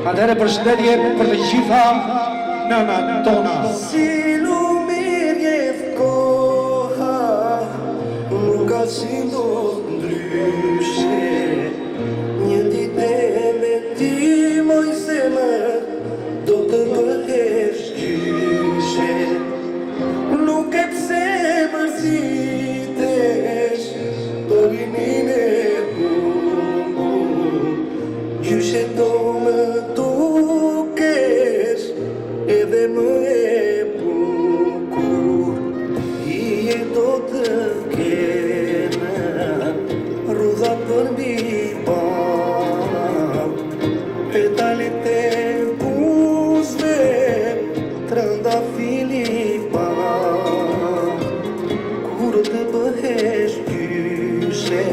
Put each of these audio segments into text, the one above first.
Atëherë përshëndetje për të gjitha nënat tona. Si lumirjev koha, nuk ka si do ndryshe. Një ditë me ti moj zemër, do të bëhesh gjyshe. Nuk e pse mërzitesh, për rinin e bukur. Gjyshe do më dukesh, edhe më e bukur. Ije do të kene rrudha për mbi pam, petalet e buzëve trëndafili pam. Kur të bëhesh gjyshe,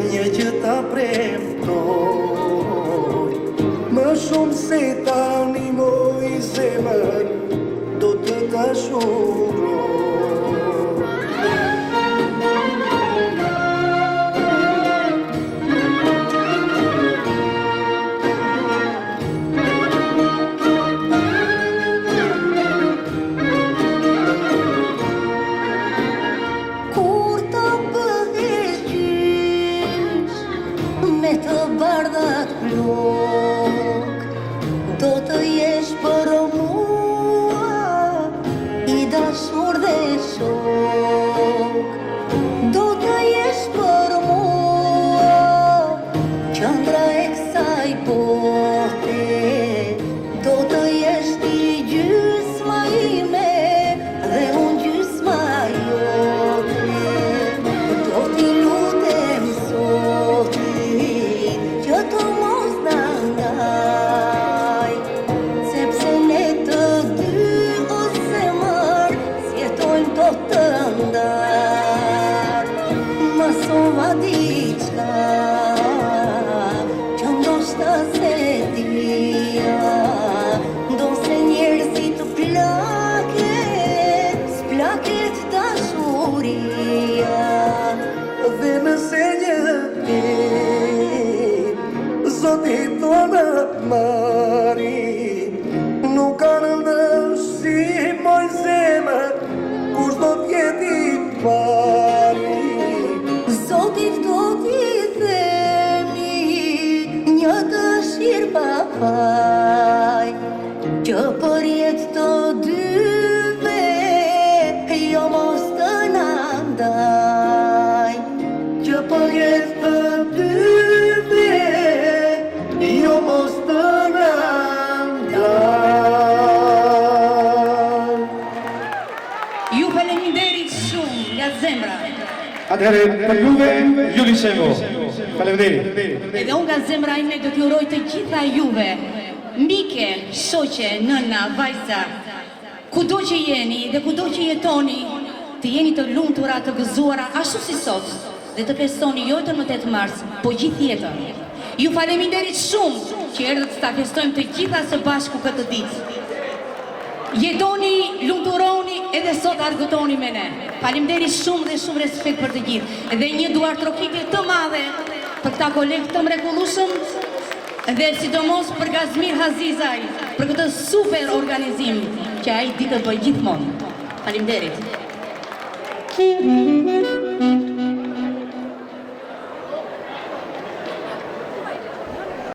një që ta premtoj, më shumë se ta animoj zemër, do të ta shuroj. Kur të bëhesh gjysh, me të bardhat plok, do të jesh për mua i dashur dhe shok. Do të jesh për mua qëndra e kësaj bote. Do të jesh ti gjysma ime dhe unë gjysma jote. Do t'i lutem Zotit që të mos na ndaj, sepse ne të dy o zemër s'jetojmë do të ndar. Ma sova diçka që ndoshta se dia, ndo se njerëzit s'plaket dashuria. Dhe nëse një dit Zoti do në marri, nuk kanë ndërsi moj zemër, kush do t'jeti pari. Zotit do t'i themi një dëshirë pa faj, që për jetë të dyve jo mos të na ndaj. Që për jetë të dyve, jo mos të na ndaj. Ju faleminderit shumë nga zemra. Atëherë për juve, Juli Shembo. Faleminderit. Edhe unë nga zemra ime do t'ju uroj të gjitha juve, mike, shoqe, nëna, vajza, kudo që jeni dhe kudo që jetoni, të jeni të lumtura, të gëzuara, ashtu si sot, dhe të festoni jo vetëm në 8 mars, po gjithë jetën. Ju faleminderit shumë që erdhët ta festojmë të gjitha së bashku këtë ditë. Jetoni, lumturoni edhe sot argëtoni me ne. Faleminderit shumë dhe shumë respekt për të gjithë. Dhe një duartrokitje të madhe për këta kolegë të mrekullueshëm dhe sidomos për Gazmir Hazizaj për këtë super organizim që ai di të bëjë gjithmonë. Faleminderit.